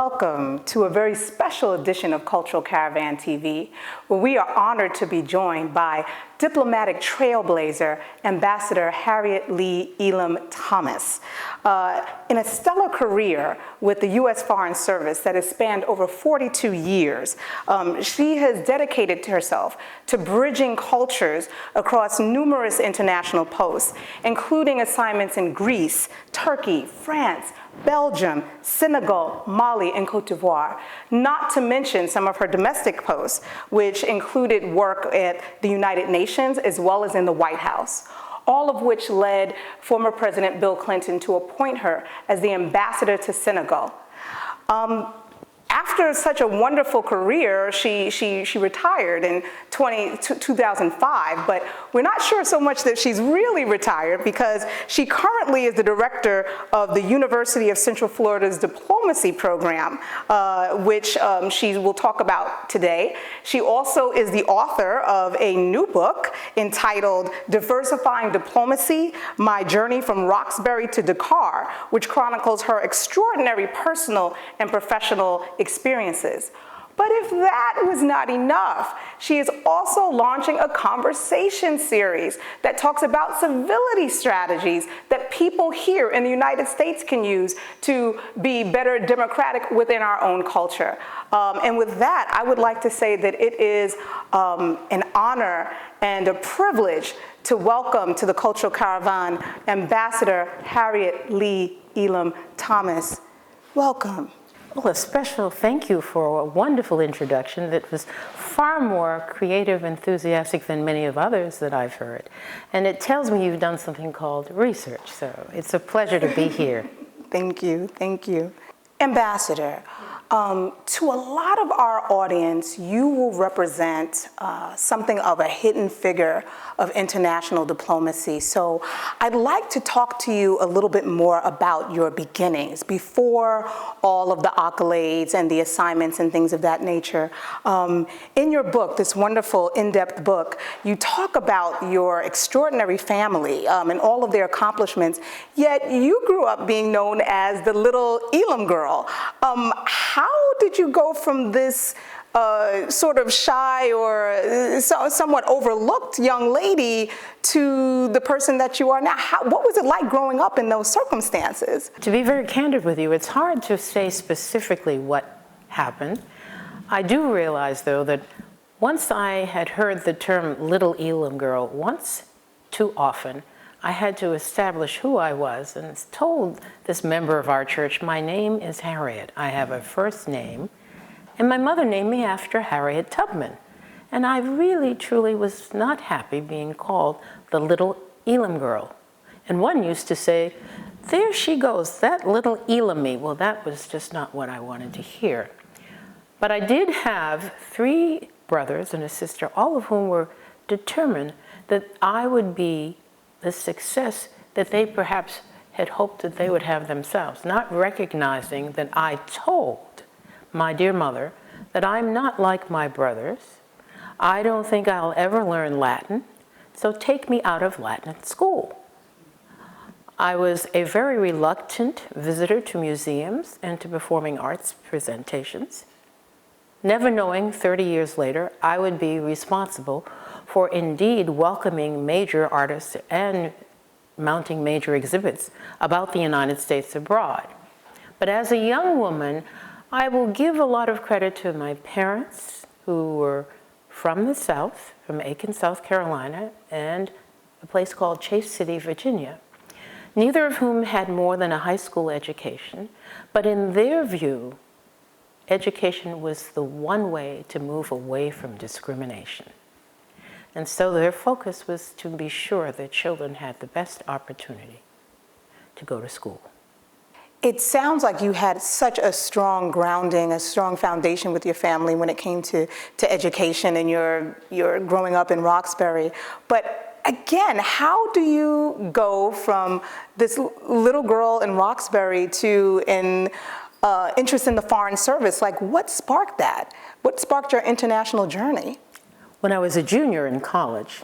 Welcome to a very special edition of Cultural Caravan TV, where we are honored to be joined by diplomatic trailblazer, Ambassador Harriet Lee Elam-Thomas. In a stellar career with the U.S. Foreign Service that has spanned over 42 years, she has dedicated herself to bridging cultures across numerous international posts, including assignments in Greece, Turkey, France, Belgium, Senegal, Mali, and Cote d'Ivoire, not to mention some of her domestic posts, which included work at the United Nations as well as in the White House, all of which led former President Bill Clinton to appoint her as the ambassador to Senegal. After such a wonderful career, she retired in 2005, but we're not sure so much that she's really retired because she currently is the director of the University of Central Florida's diplomacy program, which she will talk about today. She also is the author of a new book entitled Diversifying Diplomacy, My Journey from Roxbury to Dakar, which chronicles her extraordinary personal and professional experiences. But if that was not enough, she is also launching a conversation series that talks about civility strategies that people here in the United States can use to be better democratic within our own culture. And with that, I would like to say that it is an honor and a privilege to welcome to the Cultural Caravan Ambassador Harriet Lee Elam-Thomas. Welcome. Well, a special thank you for a wonderful introduction that was far more creative, enthusiastic than many of others that I've heard. And it tells me you've done something called research, so it's a pleasure to be here. Thank you, thank you. Ambassador, to a lot of our audience, you will represent something of a hidden figure of international diplomacy. So I'd like to talk to you a little bit more about your beginnings before all of the accolades and the assignments and things of that nature. In your book, this wonderful in-depth book, you talk about your extraordinary family and all of their accomplishments, yet you grew up being known as the little Elam girl. How did you go from this sort of shy or somewhat overlooked young lady to the person that you are now? What was it like growing up in those circumstances? To be very candid with you, it's hard to say specifically what happened. I do realize, though, that once I had heard the term little Elam girl once too often, I had to establish who I was and told this member of our church, my name is Harriet. I have a first name, and my mother named me after Harriet Tubman. And I really, truly was not happy being called the little Elam girl. And one used to say, there she goes, that little Elam-y. Well, that was just not what I wanted to hear. But I did have 3 brothers and a sister, all of whom were determined that I would be the success that they perhaps had hoped that they would have themselves, not recognizing that I told my dear mother that I'm not like my brothers. I don't think I'll ever learn Latin, so take me out of Latin school. I was a very reluctant visitor to museums and to performing arts presentations, never knowing 30 years later I would be responsible for indeed welcoming major artists and mounting major exhibits about the United States abroad. But as a young woman, I will give a lot of credit to my parents, who were from the South, from Aiken, South Carolina, and a place called Chase City, Virginia, neither of whom had more than a high school education, but in their view, education was the one way to move away from discrimination. And so their focus was to be sure that children had the best opportunity to go to school. It sounds like you had such a strong grounding, a strong foundation with your family when it came to education and your growing up in Roxbury. But again, how do you go from this little girl in Roxbury to an interest in the Foreign Service? Like, what sparked that? What sparked your international journey? When I was a junior in college,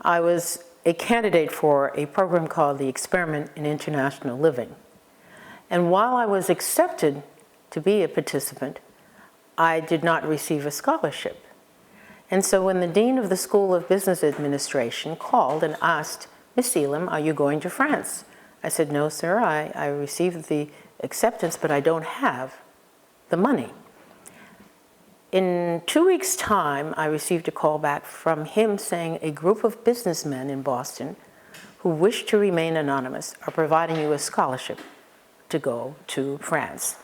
I was a candidate for a program called the Experiment in International Living. And while I was accepted to be a participant, I did not receive a scholarship. And so when the dean of the School of Business Administration called and asked, "Miss Elam, are you going to France?" I said, "No, sir, I received the acceptance, but I don't have the money." In 2 weeks' time, I received a call back from him saying a group of businessmen in Boston who wish to remain anonymous are providing you a scholarship to go to France.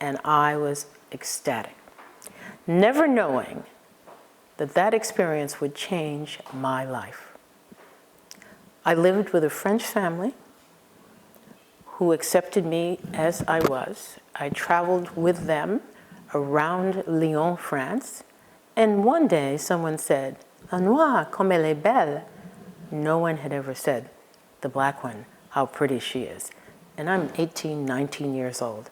And I was ecstatic, never knowing that that experience would change my life. I lived with a French family who accepted me as I was. I traveled with them around Lyon, France, and one day someone said, "La noire, comme elle est belle." No one had ever said, "The black one, how pretty she is." And I'm 18, 19 years old.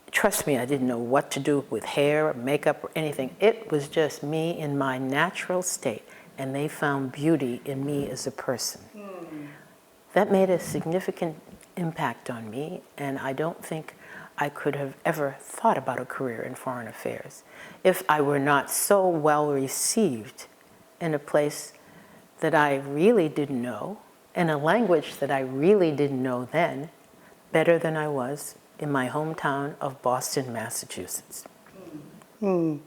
Trust me, I didn't know what to do with hair, or makeup, or anything. It was just me in my natural state, and they found beauty in me as a person. That made a significant impact on me, and I don't think I could have ever thought about a career in foreign affairs if I were not so well received in a place that I really didn't know, in a language that I really didn't know then, better than I was in my hometown of Boston, Massachusetts. And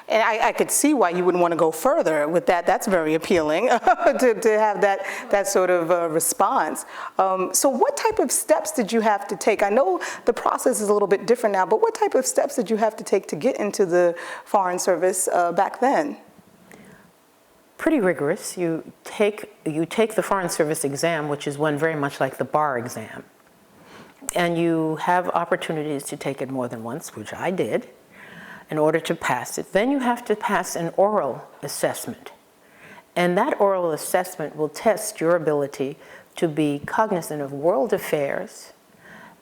I could see why you wouldn't want to go further with that. That's very appealing to have that sort of response. So what type of steps did you have to take? I know the process is a little bit different now, but what type of steps did you have to take to get into the Foreign Service back then? Pretty rigorous. You take the Foreign Service exam, which is one very much like the bar exam. And you have opportunities to take it more than once, which I did, in order to pass it. Then you have to pass an oral assessment. And that oral assessment will test your ability to be cognizant of world affairs,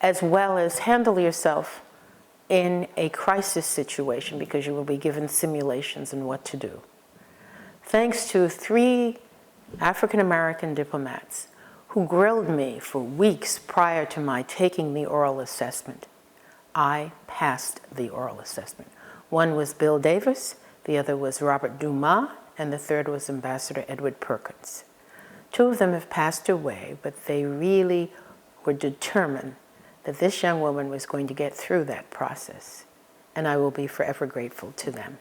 as well as handle yourself in a crisis situation, because you will be given simulations on what to do. Thanks to 3 African-American diplomats who grilled me for weeks prior to my taking the oral assessment, I passed the oral assessment. One was Bill Davis, the other was Robert Dumas, and the third was Ambassador Edward Perkins. 2 of them have passed away, but they really were determined that this young woman was going to get through that process, and I will be forever grateful to them.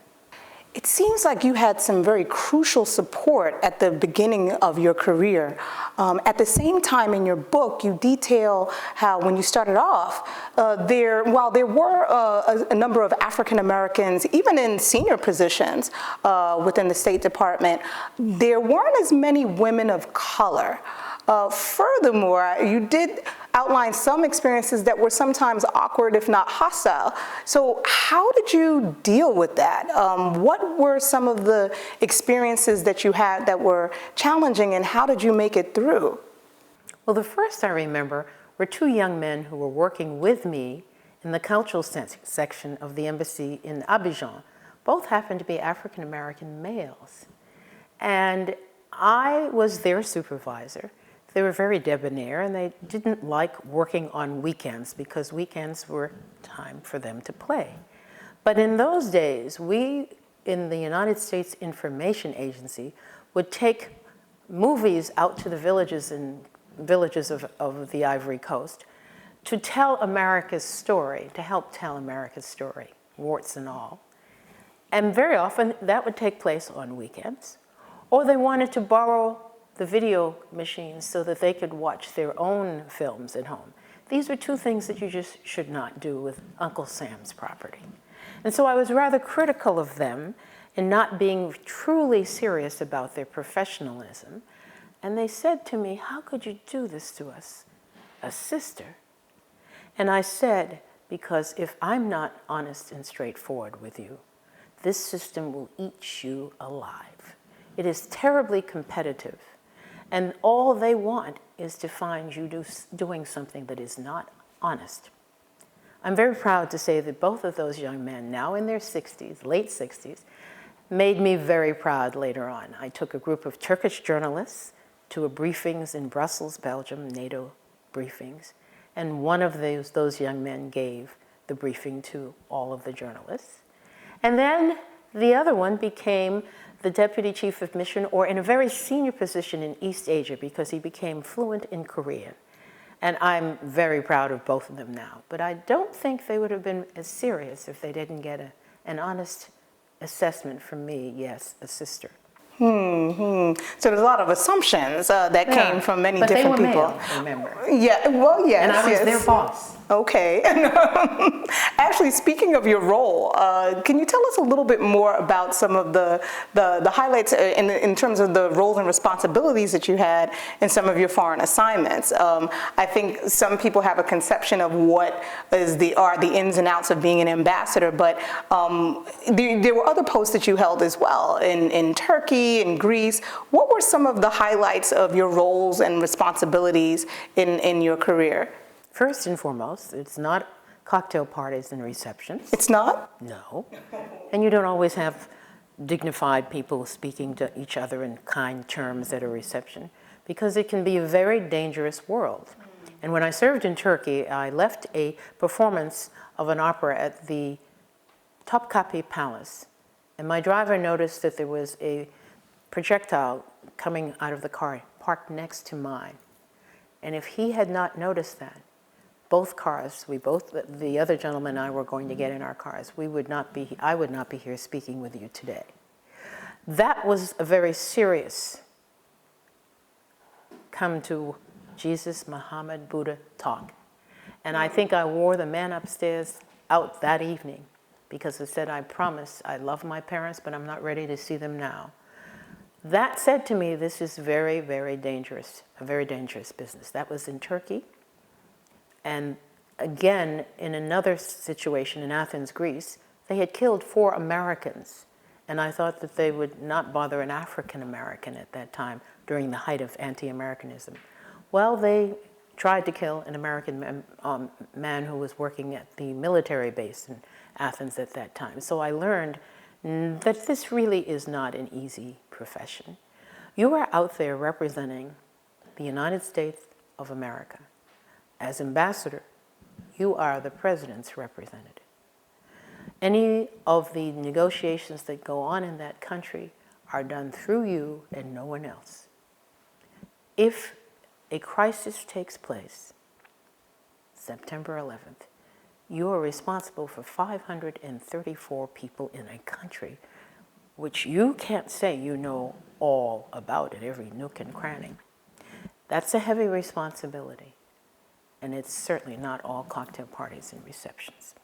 It seems like you had some very crucial support at the beginning of your career. At the same time, in your book, you detail how when you started off, while there were a number of African Americans, even in senior positions within the State Department, there weren't as many women of color. Furthermore, you did outline some experiences that were sometimes awkward, if not hostile. So how did you deal with that? What were some of the experiences that you had that were challenging, and how did you make it through? Well, the first I remember were 2 young men who were working with me in the cultural section of the embassy in Abidjan. Both happened to be African American males. And I was their supervisor. They were very debonair, and they didn't like working on weekends because weekends were time for them to play. But in those days, we in the United States Information Agency would take movies out to the villages of the Ivory Coast to tell America's story, to help tell America's story, warts and all. And very often that would take place on weekends, or they wanted to borrow the video machines so that they could watch their own films at home. These are 2 things that you just should not do with Uncle Sam's property. And so I was rather critical of them in not being truly serious about their professionalism. And they said to me, "How could you do this to us, a sister?" And I said, because if I'm not honest and straightforward with you, this system will eat you alive. It is terribly competitive. And all they want is to find you doing something that is not honest. I'm very proud to say that both of those young men, now in their 60s, late 60s, made me very proud later on. I took a group of Turkish journalists to a briefings in Brussels, Belgium, NATO briefings, and one of those young men gave the briefing to all of the journalists. And then the other one became the deputy chief of mission, or in a very senior position in East Asia, because he became fluent in Korean. And I'm very proud of both of them now. But I don't think they would have been as serious if they didn't get an honest assessment from me, yes, a sister. So there's a lot of assumptions that came from many different people. But they were male, remember. Yeah, well, yes. And I was their boss. Okay. Actually, speaking of your role, can you tell us a little bit more about some of the highlights in terms of the roles and responsibilities that you had in some of your foreign assignments? I think some people have a conception of what are the ins and outs of being an ambassador, but there were other posts that you held as well in Turkey, in Greece. What were some of the highlights of your roles and responsibilities in your career? First and foremost, it's not cocktail parties and receptions. It's not? No. And you don't always have dignified people speaking to each other in kind terms at a reception, because it can be a very dangerous world. And when I served in Turkey, I left a performance of an opera at the Topkapi Palace. And my driver noticed that there was a projectile coming out of the car parked next to mine. And if he had not noticed that, both cars, the other gentleman and I were going to get in our cars. I would not be here speaking with you today. That was a very serious come to Jesus, Muhammad, Buddha talk. And I think I wore the man upstairs out that evening, because I said, I promise I love my parents, but I'm not ready to see them now. That said to me, this is very, very dangerous, a very dangerous business. That was in Turkey. And again, in another situation in Athens, Greece, they had killed 4 Americans. And I thought that they would not bother an African American at that time during the height of anti-Americanism. Well, they tried to kill an American man who was working at the military base in Athens at that time. So I learned that this really is not an easy profession. You are out there representing the United States of America. As ambassador, you are the president's representative. Any of the negotiations that go on in that country are done through you and no one else. If a crisis takes place, September 11th, you are responsible for 534 people in a country which you can't say you know all about it, every nook and cranny. That's a heavy responsibility. And it's certainly not all cocktail parties and receptions.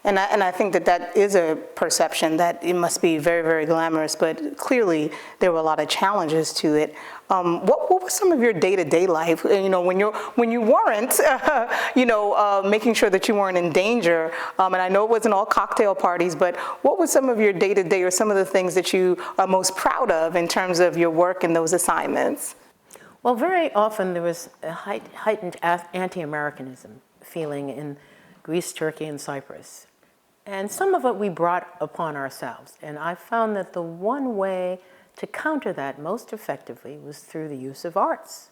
And I think that is a perception that it must be very, very glamorous, but clearly there were a lot of challenges to it. What was some of your day-to-day life? You know, when you weren't, making sure that you weren't in danger. And I know it wasn't all cocktail parties, but what was some of your day-to-day, or some of the things that you are most proud of in terms of your work in those assignments? Well, very often there was a heightened anti-Americanism feeling in Greece, Turkey, and Cyprus. And some of it we brought upon ourselves. And I found that the one way to counter that most effectively was through the use of arts.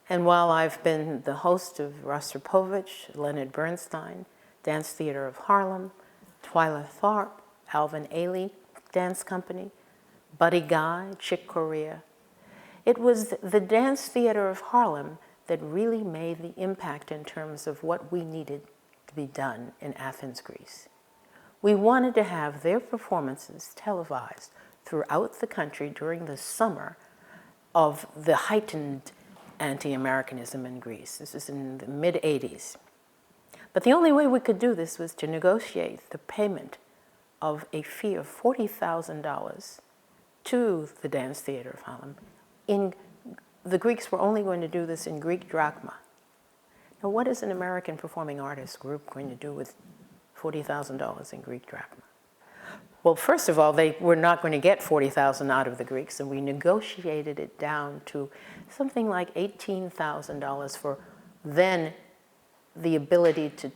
And while I've been the host of Rostropovich, Leonard Bernstein, Dance Theater of Harlem, Twyla Tharp, Alvin Ailey Dance Company, Buddy Guy, Chick Corea, it was the Dance Theater of Harlem that really made the impact in terms of what we needed to be done in Athens, Greece. We wanted to have their performances televised throughout the country during the summer of the heightened anti-Americanism in Greece. This is in the mid-'80s. But the only way we could do this was to negotiate the payment of a fee of $40,000 to the Dance Theater of Harlem. The Greeks were only going to do this in Greek drachma. Now, what is an American performing artist group going to do with $40,000 in Greek drachma? Well, first of all, they were not going to get $40,000 out of the Greeks, and we negotiated it down to something like $18,000 for then the ability to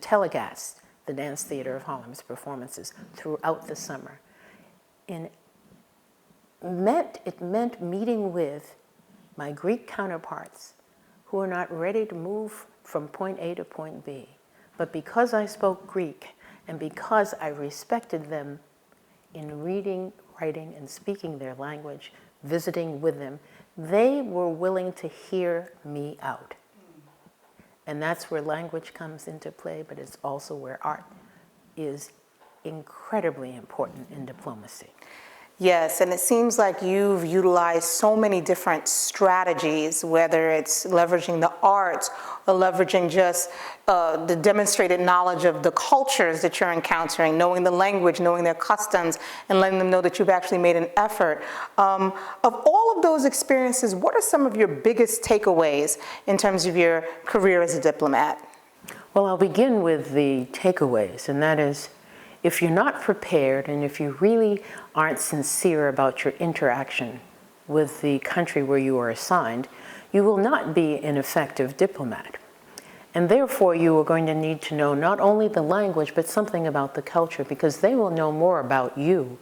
telecast the Dance Theater of Harlem's performances throughout the summer. It meant meeting with my Greek counterparts who are not ready to move from point A to point B. But because I spoke Greek and because I respected them in reading, writing, and speaking their language, visiting with them, they were willing to hear me out. And that's where language comes into play, but it's also where art is incredibly important in diplomacy. Yes, and it seems like you've utilized so many different strategies, whether it's leveraging the arts or leveraging just the demonstrated knowledge of the cultures that you're encountering, knowing the language, knowing their customs, and letting them know that you've actually made an effort. Of all of those experiences, what are some of your biggest takeaways in terms of your career as a diplomat? Well, I'll begin with the takeaways, and that is, if you're not prepared and if you really aren't sincere about your interaction with the country where you are assigned, you will not be an effective diplomat. And therefore, you are going to need to know not only the language, but something about the culture, because they will know more about you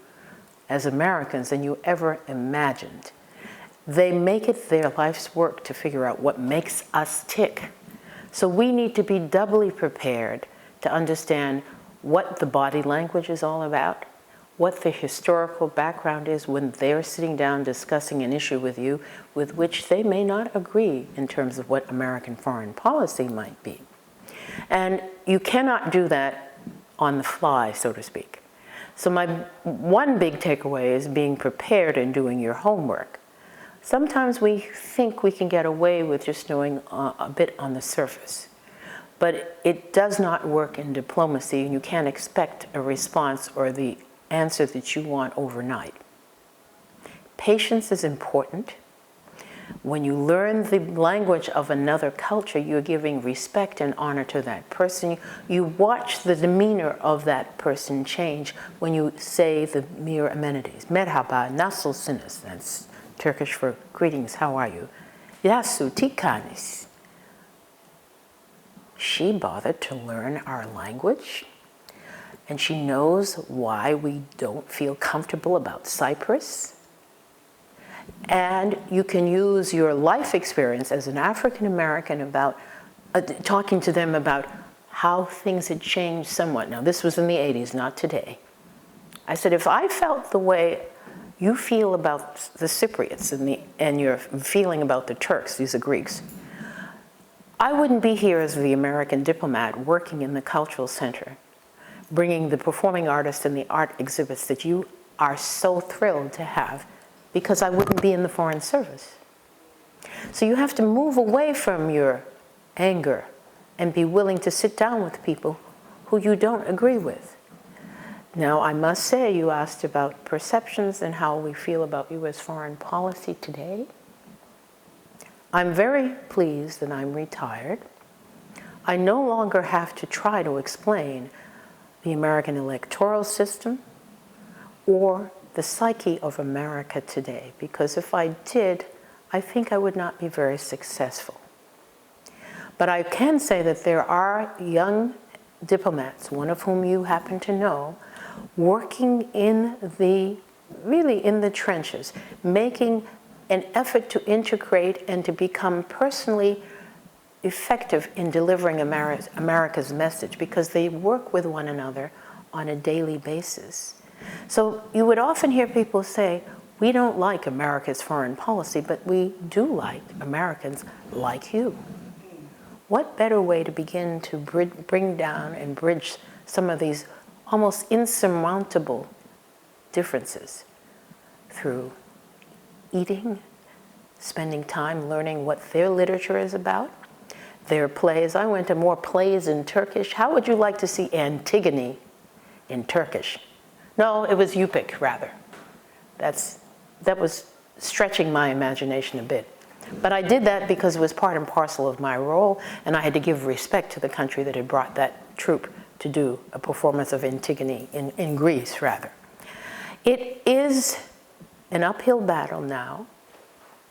as Americans than you ever imagined. They make it their life's work to figure out what makes us tick. So we need to be doubly prepared to understand what the body language is all about, what the historical background is when they're sitting down discussing an issue with you with which they may not agree in terms of what American foreign policy might be. And you cannot do that on the fly, so to speak. So my one big takeaway is being prepared and doing your homework. Sometimes we think we can get away with just knowing a bit on the surface. But it does not work in diplomacy, and you can't expect a response or the answer that you want overnight. Patience is important. When you learn the language of another culture, you're giving respect and honor to that person. You watch the demeanor of that person change when you say the mere amenities. Merhaba, nasılsınız? That's Turkish for greetings, how are you? Yasu tikanis. She bothered to learn our language, and she knows why we don't feel comfortable about Cyprus. And you can use your life experience as an African American about talking to them about how things had changed somewhat. Now, this was in the 80s, not today. I said, if I felt the way you feel about the Cypriots and your feeling about the Turks, these are Greeks, I wouldn't be here as the American diplomat working in the cultural center, bringing the performing artists and the art exhibits that you are so thrilled to have, because I wouldn't be in the Foreign Service. So you have to move away from your anger and be willing to sit down with people who you don't agree with. Now, I must say, you asked about perceptions and how we feel about U.S. foreign policy today. I'm very pleased that I'm retired. I no longer have to try to explain the American electoral system or the psyche of America today, because if I did, I think I would not be very successful. But I can say that there are young diplomats, one of whom you happen to know, working really in the trenches, making an effort to integrate and to become personally effective in delivering America's message, because they work with one another on a daily basis. So you would often hear people say, we don't like America's foreign policy, but we do like Americans like you. What better way to begin to bring down and bridge some of these almost insurmountable differences through eating, spending time learning what their literature is about, their plays. I went to more plays in Turkish. How would you like to see Antigone in Turkish? No, it was Yupik, rather. That was stretching my imagination a bit. But I did that because it was part and parcel of my role, and I had to give respect to the country that had brought that troupe to do a performance of Antigone in Greece, rather. It is an uphill battle now.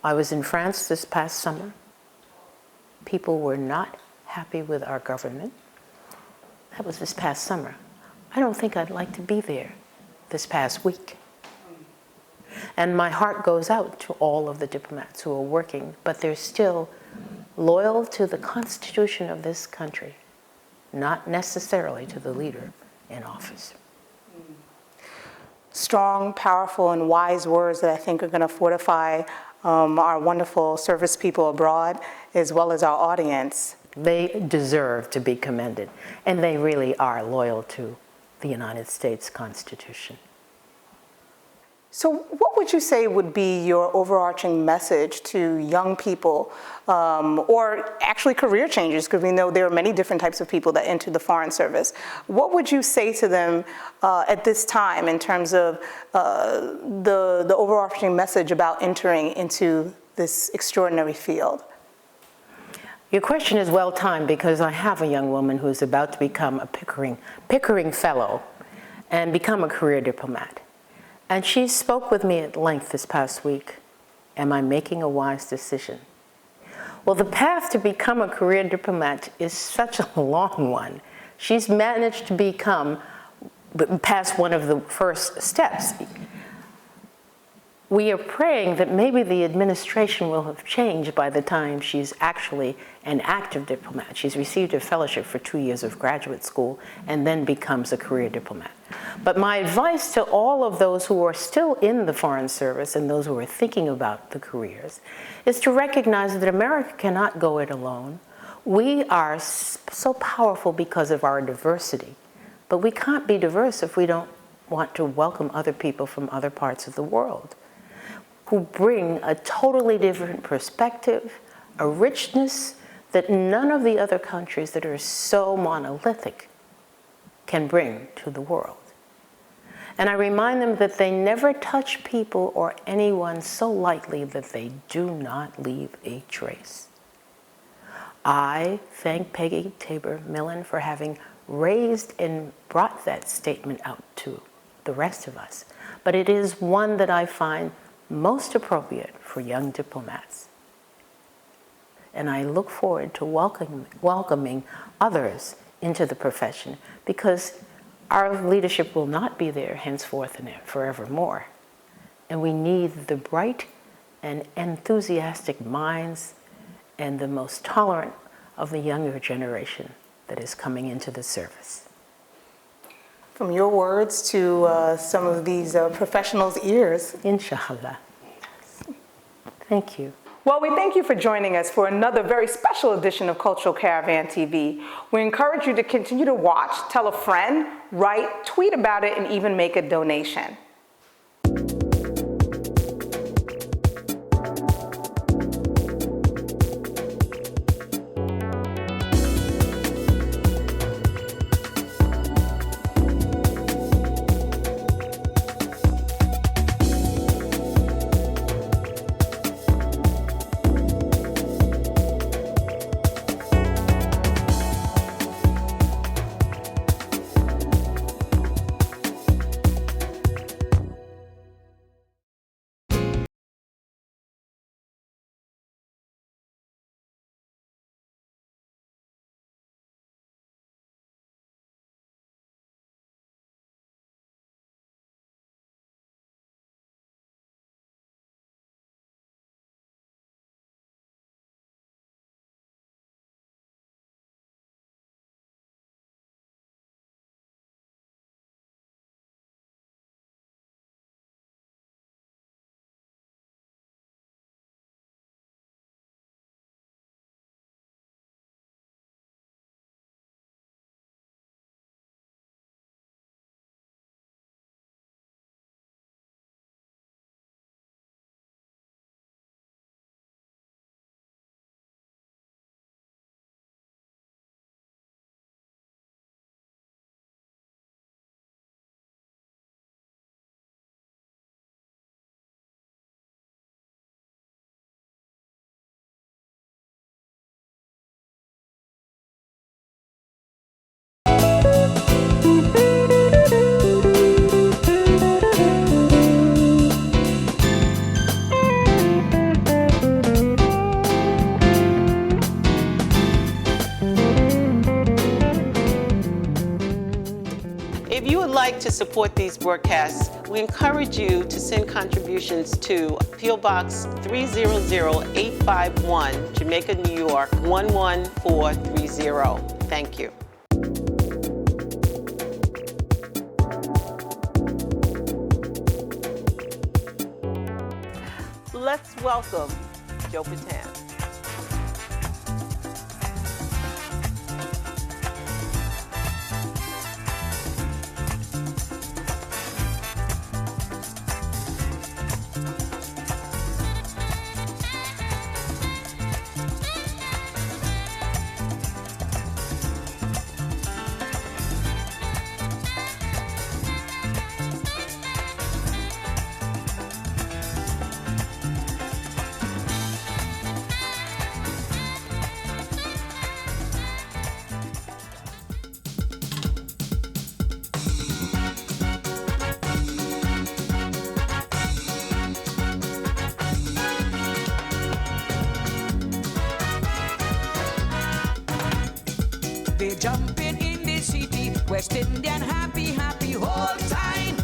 I was in France this past summer. People were not happy with our government. That was this past summer. I don't think I'd like to be there this past week. And my heart goes out to all of the diplomats who are working, but there's still loyal to the Constitution of this country, not necessarily to the leader in office. Strong, powerful, and wise words that I think are going to fortify our wonderful service people abroad, as well as our audience. They deserve to be commended, and they really are loyal to the United States Constitution. So what would you say would be your overarching message to young people, or actually career changers, because we know there are many different types of people that enter the Foreign Service. What would you say to them at this time in terms of the overarching message about entering into this extraordinary field? Your question is well timed, because I have a young woman who's about to become a Pickering Fellow and become a career diplomat. And she spoke with me at length this past week. Am I making a wise decision? Well, the path to become a career diplomat is such a long one. She's managed to become past one of the first steps. We are praying that maybe the administration will have changed by the time she's actually an active diplomat. She's received a fellowship for 2 years of graduate school and then becomes a career diplomat. But my advice to all of those who are still in the Foreign Service and those who are thinking about the careers is to recognize that America cannot go it alone. We are so powerful because of our diversity, but we can't be diverse if we don't want to welcome other people from other parts of the world who bring a totally different perspective, a richness that none of the other countries that are so monolithic can bring to the world. And I remind them that they never touch people or anyone so lightly that they do not leave a trace. I thank Peggy Tabor Millen for having raised and brought that statement out to the rest of us. But it is one that I find most appropriate for young diplomats. And I look forward to welcoming others into the profession, because our leadership will not be there henceforth and forevermore. And we need the bright and enthusiastic minds and the most tolerant of the younger generation that is coming into the service. From your words to some of these professionals' ears. Inshallah. Thank you. Well, we thank you for joining us for another very special edition of Cultural Caravan TV. We encourage you to continue to watch, tell a friend, write, tweet about it, and even make a donation. you would like to support these broadcasts, we encourage you to send contributions to P.O. Box 300851, Jamaica, New York 11430. Thank you. Let's welcome Joe Patan. They jumping in the city, West Indian happy, happy whole time.